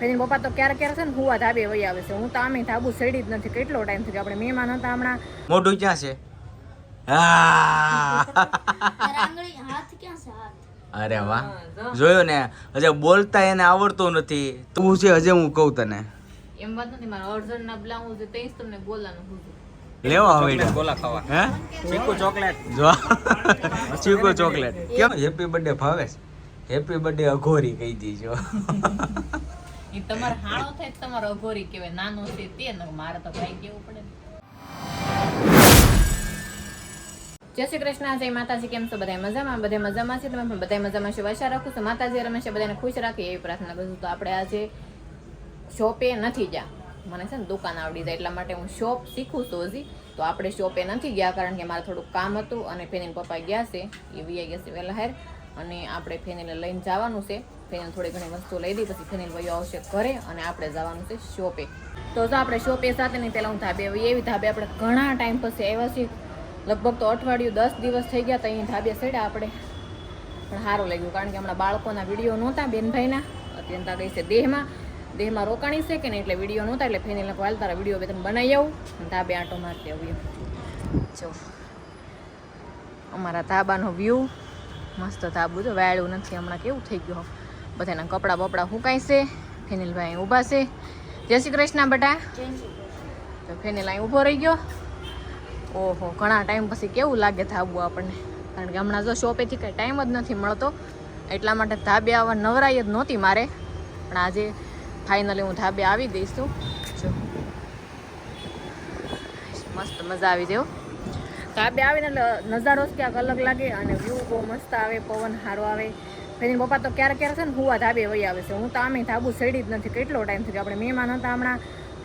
ફેની પપ્પા તો ક્યારેક ક્યારેક છે ને હુવા ધાબે વહી આવે છે. હું તો આમે ધાબુ સડી જ નથી. કેટલો ટાઈમ થયો આપણે મહેમાન હતા હમણાં. મોઢું ક્યાં છે? અરે વાહ, જોયો ને, હજે બોલતા એને આવડતું નથી. તું છે હજે હું કહું તને એમ વાત નથી. મારા અર્જન ના બ્લાઉઝ તે જ તમને બોલવાનું હતું. લેવા હવે ગોલા ખાવા. હે ચીકુ ચોકલેટ. જો ચીકુ ચોકલેટ કેમ happy birthday Bhavesh? Happy birthday Aghori કહી દીજો. ઈ તમાર હાણો થાય તમારો અઘોરી કહેવાય. નાનો છે તે ન મારે તો ભાઈ કેવું પડે. જય શ્રી કૃષ્ણ, જય માતાજી. કેમ છો બધા? મજામાં? બધા મજામાં છે? તમે પણ બધા મજામાં છો? આશા રાખું છું માતાજી હંમેશા બધાને ખુશ રાખે એવી પ્રાર્થના કરું છું. તો આપણે આજે શોપે નથી ગયા. મને છે ને દુકાન આવડી જાય એટલા માટે હું શોપ શીખું છું હજી. તો આપણે શોપે નથી ગયા કારણ કે મારે થોડુંક કામ હતું અને ફેનીના પપ્પા ગયા છે, એ વીઆઈ ગયા છે વહેલા હેર. અને આપણે ફેનીને લઈને જવાનું છે. ફેનીને થોડી ઘણી વસ્તુ લઈ દઈ પછી ફેનીને વયો આવશે ઘરે અને આપણે જવાનું છે શોપે. તો જો આપણે શોપે સાથે નહીં પહેલાં હું ધાબે આવી. એવી ધાબે આપણે ઘણા ટાઈમ પછી આવ્યા છીએ. લગભગ તો અઠવાડિયું 10 દિવસ થઈ ગયા. તો અહીં ધાબે ચડ્યા આપણે, પણ સારું લાગ્યું કારણ કે હમણાં બાળકોના વિડીયો નહોતા બેનભાઈના. અત્યંતા ગઈ છે દેહમાં રોકાણી છે કે નહીં એટલે વિડીયો નહોતા. એટલે ફેની લોકો હાલ તારા વિડીયો બે તમે બનાવી આવું અને ધાબે આંટો મારતી આવીએ. જો અમારા ધાબાનો વ્યૂ મસ્ત ધાબુ જો વાળું નથી હમણાં. કેવું થઈ ગયું બધાના કપડાં બપડા સુકાય છે. ફેનિલભાઈ ઊભા છે. જય શ્રી કૃષ્ણ બેટા. તો ફેનિલ અહીં ઊભો રહી ગયો. ઓહો, ઘણા ટાઈમ પછી કેવું લાગે ધાબુ આપણને, કારણ કે હમણાં જો શોપેથી કંઈ ટાઈમ જ નથી મળતો એટલા માટે ધાબે આવવા નવરાઈ જ નહોતી મારે. પણ આજે ફાઇનલી હું ધાબે આવી દઈશું. જો મસ્ત મજા આવી જાય. ધાબે આવીને એટલે નજારો જ ક્યાંક અલગ લાગે અને વ્યૂ બહુ મસ્ત આવે, પવન સારો આવે. ફેની પપ્પા તો ક્યારેક ક્યારેક છે ને હુવા ધાબે વહી આવે છે. હું તો આમે ધાબુ સડી જ નથી. કેટલો ટાઈમ થયો. આપણે મહેમાન હતા હમણાં,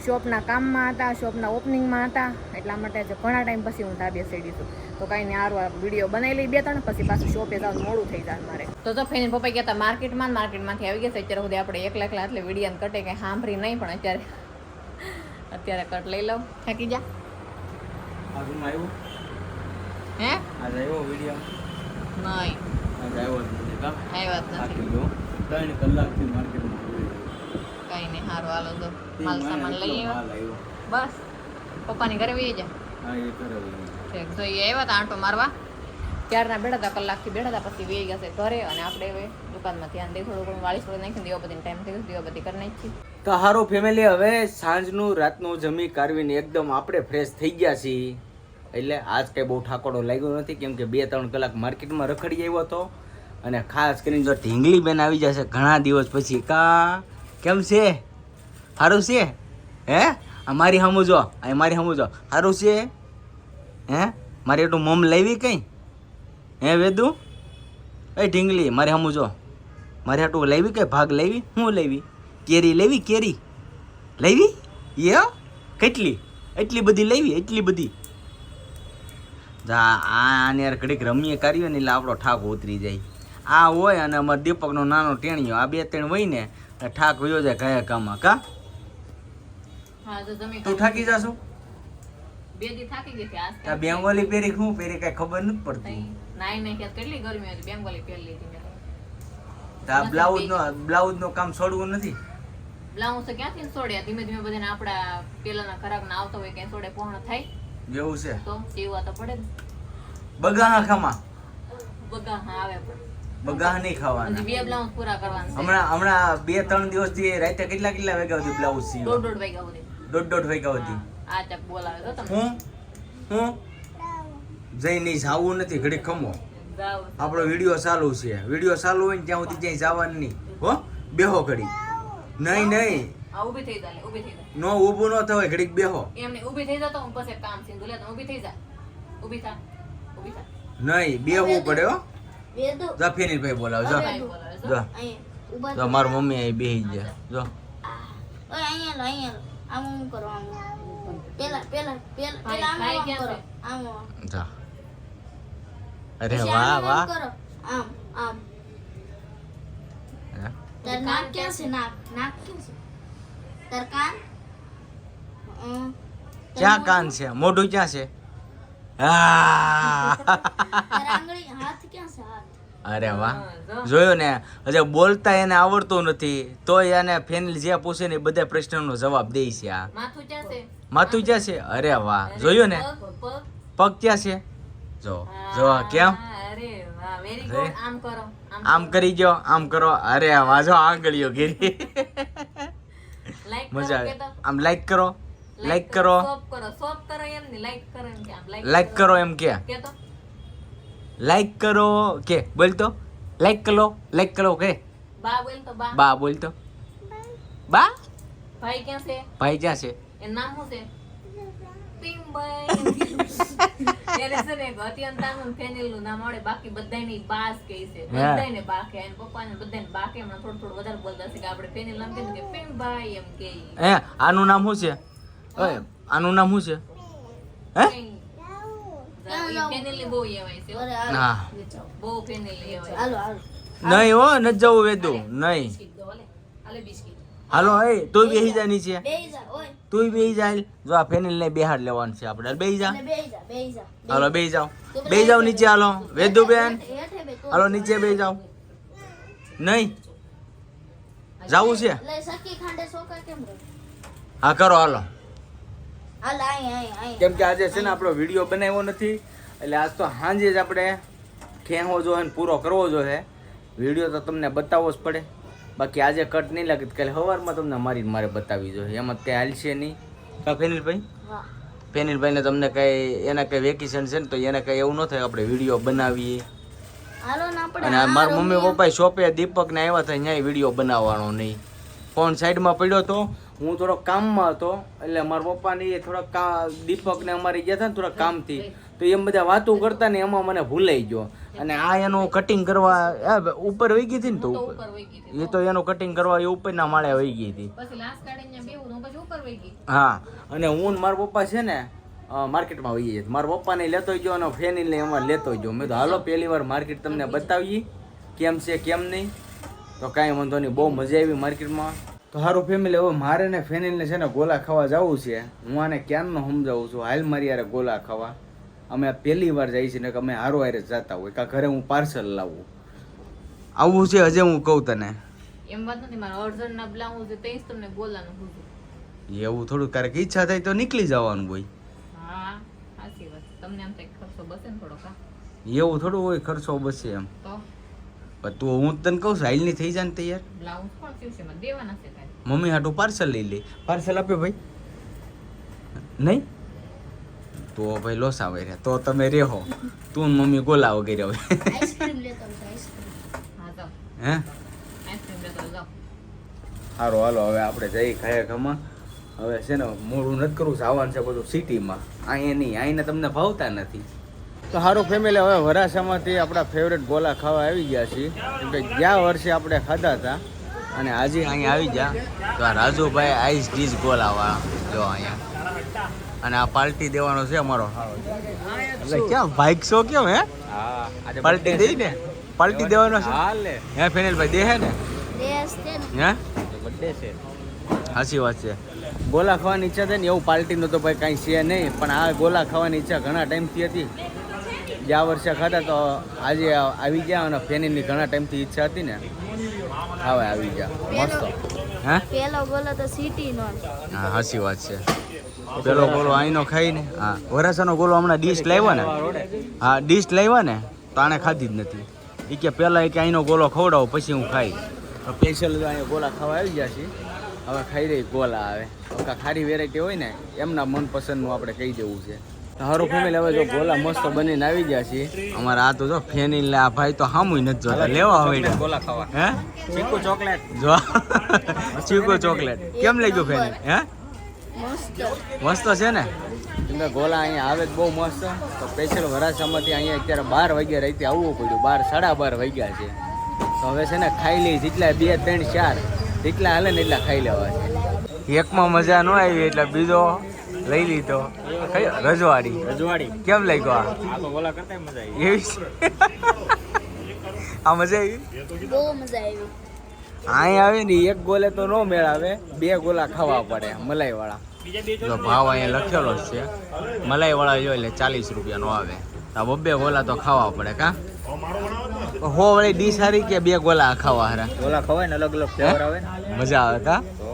શોપના કામમાં હતા, શોપના ઓપનિંગમાં હતા એટલા માટે ઘણા ટાઈમ પછી હું ધાબે સડી છું. તો કાંઈ નહીં, સારું વિડીયો બનાવી લઈ 2-3 પછી પાછું શોપે જવાનું મોડું થઈ જાય મારે. તો ફેની પપ્પા ગયા હતા માર્કેટમાંથી આવી ગયા છે. અત્યારે સુધી આપણે એકલા એટલે વિડીયાને કટે કંઈ સાંભળી નહીં, પણ અત્યારે કટ લઈ લઉં. થાકી જા હે? આજે આવ્યો વિડીયો નહીં, આજે આવ્યો નથી કામ આવ્યા જ નથી. 3 કલાકથી માર્કેટમાં કંઈ નહીં, સારું હાલો તો માલ સામાન લઈ આવ્યા બસ. પપ્પાની ઘરે વહી જા. ઠીક, તો એ આવ્યા હતા આંટો મારવા. ક્યારના બેઠા હતા, કલાકથી બેઠા હતા, પછી વહી ગયા છે ઘરે. અને આપણે હવે દુકાનમાં ધ્યાન દઈ થોડું ઘણું વાળી છોડી નાખીને દીવાબત્તીનો ટાઈમ થઈ ગયો, દીવાબત્તી કરી નાખી. તો હારું ફેમિલી, હવે સાંજનું રાતનું જમી કાઢવીને એકદમ આપણે ફ્રેશ થઈ ગયા છીએ. એટલે આજ કંઈ બહુ ઠાકોડો લાગ્યો નથી, કેમ કે 2-3 કલાક માર્કેટમાં રખડી આવ્યો હતો. અને ખાસ કરીને જો ઢીંગલી બેન આવી જશે ઘણા દિવસ પછી. કા કેમ છે? સારું છે હે? મારી સામું જો, મારી સામું જો, સારું છે હે? મારી એટલું મમ લાવી કઈ હે વેદુ? એ ઢીંગલી મારી સામું જો, મારે આટલું લાવી કઈ ભાગ લાવી? શું લાવી? કેરી લાવી? કેરી લાવી? કેટલી? એટલી બધી લાવી? એટલી બધી? આને યાર ઘડીક રમીએ કાર્યો ને એટલે આપણો ઠાક ઉતરી જાય. આ હોય અને અમારા દીપકનો નાનો ટેણીયો, આ 2-3 હોય ને ઠાક વયો જાય કયા કામમાં. કા તું થાકી જાશું? 2 દી થાકી ગઈ છે. આજ બેંગોલી પહેરી શું પહેરી કઈ ખબર નથી પડતી. નહીં કેટલી ગરમી હતી, બેંગોલી પહેરી લીધી મેં. બ્લાઉઝ નો કામ છોડવું નથી. બ્લાઉઝ તો ક્યાંથી છોડ્યા? ધીમે ધીમે બધાને આપડા પેલાના ખરાક ના આવતા હોય ક્યાંય છોડે પૂર્ણ થાય જેવું છે તો સીવવા તો પડે જ. બગાહા ખામાં બગા હા આવે પણ બગાહ નહીં ખાવાના. 2 બ્લાઉઝ પૂરા કરવાના છે. હમણાં 2-3 દિવસથી રાતે કેટલા વાગ્યા સુધી બ્લાઉઝ સીવો? 1.5 વાગ્યા સુધી. 1.5 વાગ્યા સુધી. આ ચક બોલાવે તો તમે. હું જઈ નહીં જાવું નથી, ઘડી ખમો. જાવ આપણો વિડીયો ચાલુ છે. વિડીયો ચાલુ હોય ને ત્યાં સુધી ક્યાંય જવાનું નહીં. હો બેહો ઘડી. નહીં આ ઊભી થઈ જા, ઊભી થઈ જા. નો ઊભું ન થવાય, ઘડીક બેહો. એમને ઊભી થઈ જા તો હું પછી કામ છે લે. તો ઊભી થઈ જા, ઊભી થા. નહીં બેહવું પડે હો. જા ફેનિલભાઈ બોલાવ. જો જો જો મારી મમ્મી અહીં બેહી ગયા. જો જા. અરે વાહ વાહ. ક્યાં કાન છે? મોઢું ક્યાં છે? અરે વાહ, જોયું ને, હજે બોલતા એને આવડતું નથી તોય એને ફેનિલ જે પૂછે ને બધા પ્રશ્નનો જવાબ દે છે. આ માથું ક્યાં છે? માથું ક્યાં છે? અરે વાહ, જોયું ને, પગ ક્યાં છે? જો જો કેમ અરે વાહ, વેરી ગુડ. આમ કરો, આમ કરી ગયો, આમ કરો. અરે વાહ, જો આંગળીઓ ઘેરી. લાઈક મજા કરો આવે. કે તો આમ લાઈક કરો, લાઈક કરો, સોપ કરો એમ ની લાઈક કરો એમ કે આમ લાઈક કરો એમ કે તો લાઈક કરો કે બોલ તો લાઈક કરો કે બા બોલ તો બા. બા બોલ તો બા. ભાઈ ક્યાં છે? ભાઈ ક્યાં છે? એનું નામ શું છે? પિંબાઈ. એને છે ને અત્યંતાનું ફેનિલનું નામ આવડે, બાકી બધાયને બાસ કહે છે. બધાયને બા કહે, એના પપ્પાને બધાયને બા કહે. હમણાં થોડું વધારે બોલતા છે કે આપણે ફેનિલ નામ કીધું કે પિંબાઈ એમ કહે. હે આનું નામ શું છે? ઓય આનું નામ શું છે? હે ફેનિલ બહુ એવાય છે હો. હા બહુ ફેનિલ એવાય. નહીં હો, નથી જવું વેદુ નહીં. બિસ્કિટ દો લે. આલે બિસ્કિટ. હાલો એ તું બેહી જા નીચે, તું બેહી જા. જો આ ફેનિલ ને બેહાડ લેવાનું છે આપણે. બેહી જા, હાલો બેહી જાઓ, બેહી જાઓ નીચે. હાલો વેદુ બેન, હાલો નીચે બેહી જાઓ. નહીં જાવું છે? હા કરો હાલો. કેમ કે આજે છે ને આપણો વિડીયો બનાવ્યો નથી, એટલે આજ તો સાંજે જ આપણે ખેંચવો જોઈએ ને પૂરો કરવો જોઈએ. વિડીયો તો તમને બતાવવો જ પડે, બાકી આજે કટ નહીં લાગે. કાલે સવારમાં તમને મારે બતાવી જોઈએ, એમાં કંઈ હાલશે નહીં. કા ફેનિલભાઈ? ફેનિલભાઈને તમને કંઈ એના કંઈ વેકેશન છે ને તો એને કંઈ એવું ન થાય આપણે વિડીયો બનાવીએ. અને મારા મમ્મી પપ્પા શોપે દીપક ને આવ્યા હતા, ત્યાં વિડીયો બનાવવાનો નહીં. ફોન સાઈડમાં પડ્યો હતો, હું થોડોક કામમાં હતો, એટલે મારા પપ્પાને એ થોડાક દીપક ને અમારે ગયા હતા ને થોડાક કામથી, તો એમ બધા વાતો કરતા ને એમાં મને ભૂલાઈ ગયો. અને આ એનું કટિંગ કરવા ઉપર વહી ગઈ હતી ને, તો ઉપર એ તો એનું કટિંગ કરવા એ ઉપરના માળે વહી ગઈ હતી. પછી લાસ્ટ કાઢીને બેહું હું પછી ઉપર વહી ગઈ. હા, અને હું ને મારા પપ્પા છે ને માર્કેટમાં વહી જાય. મારા પપ્પાને લેતો ગયો અને ફેનિલને અમારે લેતો ગયો. મેં તો હાલો પહેલી વાર માર્કેટ તમને બતાવીએ કેમ છે કેમ નહીં. તો કાંઈ વાંધો નહીં, બહુ મજા આવી માર્કેટમાં. તો સારું ફેમિલી, હવે મારે ને ફેનિલને છે ને ગોલા ખાવા જવું છે. હું આને ક્યારનો સમજાવું છું, હાલ મારી યારે ગોલા ખાવા. અમે પહેલી વાર જઈએ છીએ ને કે અમે હારો હારે જતા હોય, કાં ઘરે હું પાર્સલ લાવું. આવું છે હજે હું કહું તને. એમ વાત નથી, મારા અર્જન્ટ ના બ્લાઉઝ છે તેજ તમને બોલાનું કીધું. એવું થોડું ક્યારેક ઈચ્છા થાય તો નીકળી જવાનું હોય. હા સાચી વાત. તમને એમ થાય ખર્ચો બસે ને થોડો કા? એવું થોડું હોય ખર્ચો બસે એમ. તો પણ તું હું તને કહું છું હાલ ની થઈ જાય ને તૈયાર. બ્લાઉઝ પણ સીવશે મને દેવાના છે તારે. મમ્મી હાટું પાર્સલ લઈ લે. પાર્સલ આપ્યો ભાઈ? નહીં તો ભાઈ લોસ આવે રે. તો તમે રેહો, તું ને મમ્મી ગોલા વગેરે હવે. આઈસ્ક્રીમ લેતો આઈસ્ક્રીમ. હા જાઓ હે આઈસ્ક્રીમ લેતો જાઓ. સારું હાલો હવે આપણે જઈ ખાય ખમા. હવે છે ને મોડું નથી કરવું, જવાનું છે બધું સિટીમાં. અહીંયા નહીં, અહીંયા તમને ભાવતા નથી. તો સારું ફેમિલી, હવે વરાછામાંથી આપણા ફેવરેટ ગોલા ખાવા આવી ગયા છીએ. કેમ કે ગયા વર્ષે આપણે ખાધા હતા અને આજે અહીંયા આવી ગયા. તો આ રાજુભાઈ આઈસ ડીશ ગોલાવાળા જો અહીંયા, અને આ પાર્ટી દેવાનો છે અમારો. એટલે ક્યાં ભાગશો કેમ? હે પાર્ટી દઈ ને, પાર્ટી દેવાનો છે. હે ફેનિલભાઈ દે હે ને? હે બર્થડે છે. સાચી વાત છે. ગોલા ખાવાની ઈચ્છા થાય ને, એવું પાર્ટીનું તો ભાઈ કાંઈ છે નહીં, પણ આ ગોલા ખાવાની ઈચ્છા ઘણા ટાઈમથી હતી. ગયા વર્ષે ખાધા તો આજે આવી ગયા, અને ફેનિલની ઘણા ટાઈમથી ઈચ્છા હતી ને, હવે આવી ગયા. મસ્ત. હે પેલો ગોલો તો સિટી નો. હા સાચી વાત છે. પેલો ગોલો અહીંનો ખાઈ ને. હા વરાછાનો ગોલો હમણાં ડીશ લાવ્યા ને. હા ડીશ લાવ્યા ને તો આને ખાધી જ નથી. એ કે પહેલાં એ કે અહીંનો ગોલો ખવડાવો પછી હું ખાઈ. સ્પેશિયલ અહીંયા ગોલા ખાવા આવી ગયા છીએ. હવે ખાઈ રહી ગોલા. આવે કાંઈ ખારી વેરાયટી હોય ને એમના મનપસંદનું આપણે કહી દેવું છે. સારું ફેમિલી, હવે જો ગોલા મસ્ત બનીને આવી ગયા છીએ. અમારે આ તો જો ફેનિલ ને આ ભાઈ તો હામુય નથી જોતા. લેવા હવે ગોલા ખાવા. હે ચીકુ ચોકલેટ જો ચીકુ ચોકલેટ કેમ લઈ ગયો ફેનિલ? હે મસ્ત છે ને. કેમ ગોલા અહીંયા આવે જ બહુ મસ્ત. તો સ્પેશિયલ વરાછામાંથી અહીંયા અત્યારે 12 વાગ્યા રાતે આવવું પડ્યું. 12 સાડા 12 વાગ્યા છે. તો હવે છે ને ખાઈ લઈ, જેટલા 2 3 4 જેટલા હાલે ને એટલા ખાઈ લેવા છે. એકમાં મજા ન આવી એટલે બીજો લઈ લીધો. રજવાડી કેમ લઈ ગયો? આ તો ગોલા કરતા મજા આવી. એવી આ મજા આવી, બહુ મજા આવી. અહીં આવે ને એક ગોલે તો નો મેળ આવે, 2 ગોલા ખાવા પડે મલાઈ વાળા. જો ભાવ અહીંયા લખેલો જ છે મલાઈ વાળા જો એટલે 40 રૂપિયાનો આવે. તો 2 ગોલા તો ખાવા પડે કા. હો વાળી ડીશ હારી કે બે ગોલા ખાવા હારા? ગોલા ખવાય ને અલગ અલગ ફ્લેવર આવે ને મજા આવે કા? તો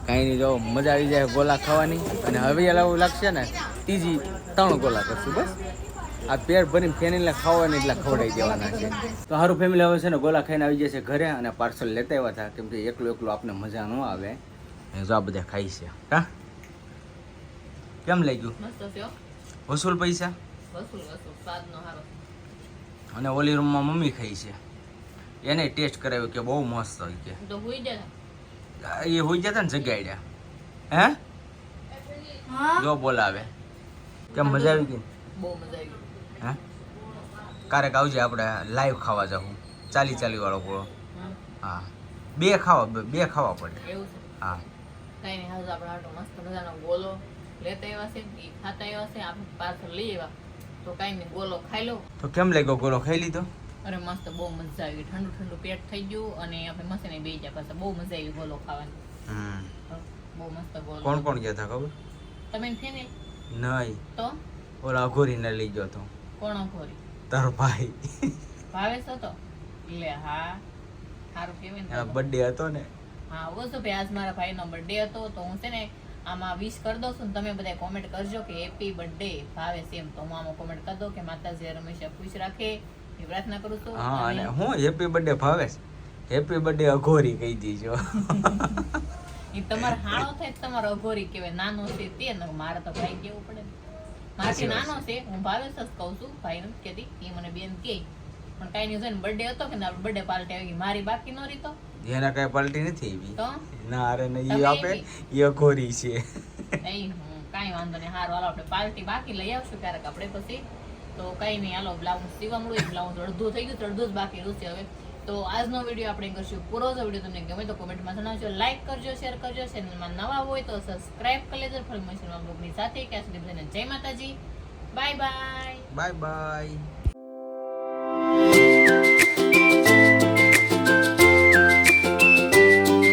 કાંઈ નહીં, જો મજા આવી જાય ગોલા ખાવાની. અને હવે એવું લાગશે ને ત્રીજી 3 ગોલા કરશું બસ. આ પેટ ભરીને ફેનીને ખાવાને એટલા ખવડાવી દેવાના છે. તો સારું ફેમિલી, હવે છે ને ગોલા ખાઈને આવી જશે ઘરે અને પાર્સલ લેતા આવ્યા હતા, કેમ કે એકલું આપણે મજા ન આવે. જો આ બધા ખાઈ છે કા? કેમ લાગ્યું? મસ્ત છે હો. વસૂલ પૈસા? વસૂલ સ્વાદનો હારો. અને ઓલી રૂમમાં મમ્મી ખાઈ છે, એને ટેસ્ટ કરાવ્યો કે બહુ મસ્ત હોય કે. તો હુઈ જા. એ હોઈ જતા ને જગાડ્યા હે? જો બોલાવે. કેમ મજા આવી ગઈ? બહુ મજા આવી. હે? ક્યારેક આવજે, આપણે લાઈવ ખાવા જાઉં 40 વાળો ગોળો. હા, બે ખાવા પડે. એવું છે. હા, કઈ નહીં, હાલ આપણે આટલો મસ્ત મજાનો ગોલો લેતા આવ્યા છે, ઈ ખાતા આવ્યા છે, આપણે પાર્સલ લઈ આવ્યા. તો કઈ નહીં, ગોલો ખાઈ લો. તો કેમ લાગ્યો ગોળો? ખાઈ લીધો? અરે મસ્ત, બહુ મજા આવી. ઠંડુ પેટ થઈ ગયું અને આપણે મસ્ત ને બેસી ગયા પાછા. બહુ મજા આવી ગોલો ખાવાની. બહુ મસ્ત ગોલો. કોણ કોણ ગયા હતા ખબર? તમે ફેને નહીં, તો ઓલા અઘોરીને લઈ ગયો તો. કોણ અઘોરી? તારો ભાઈ, ભાવેશ હતો. લે હા, સારું કેવાય એનો ને. બર્થડે હતો ને. હા, ઓ તો ભાઈ, આજ મારા ભાઈનો બર્થડે હતો, તો હું છે ને આમાં વિશ કરી દઉં છું ને તમે બધા કોમેન્ટ કરજો કે હેપી બર્થડે ભાવેશ એમ. તો હું આમાં કોમેન્ટ કરી દઉં કે માતાજી હંમેશા ખુશ રાખે એ પ્રાર્થના કરું છું. હા, અને હું happy birthday Bhavesh, happy birthday Aghori કહી દીજો. એ તમારો હાણો થાય તો તમારો અઘોરી કહેવાય. નાનો છે તે ને મારે તો ભાઈ કેવું પડે ને. મારાથી નાનો છે, હું ભાવેશ જ કહું છું, ભાઈ નથી કહેતી. એ મને બેન કહે પણ કઈ નહીં. છે ને બર્થડે હતો કે ના, બર્થડે પાર્ટી આવી ગઈ મારી, બાકી નો રીતો એના કઈ પલટી નથી આવી. તો ના, અરે નહીં, તમે ઈ આપે ઈ અઘોરી છે. નહીં, કાંઈ વાંધો નહીં. હારું, હાલો આપણે પાર્ટી બાકી લઈ આવશું ક્યારેક આપણે પછી. તો કઈ નહીં, હાલો બ્લાઉઝ સીવા મળ્યું. બ્લાઉઝ અડધું થઈ ગયું, અડધું જ બાકી રહ્યું છે હવે. તો આજનો વિડીયો આપણે કરશું પૂરો. જો વિડીયો તમને ગમે તો કોમેન્ટમાં જણાવજો, લાઈક કરજો, શેર કરજો. ચેનલમાં નવા હોય તો સબસ્ક્રાઇબ કરી લેજો. ફરી મળીશું બ્લોગની સાથે. ત્યાં સુધી બધાને જય માતાજી. Bye bye. Bye bye.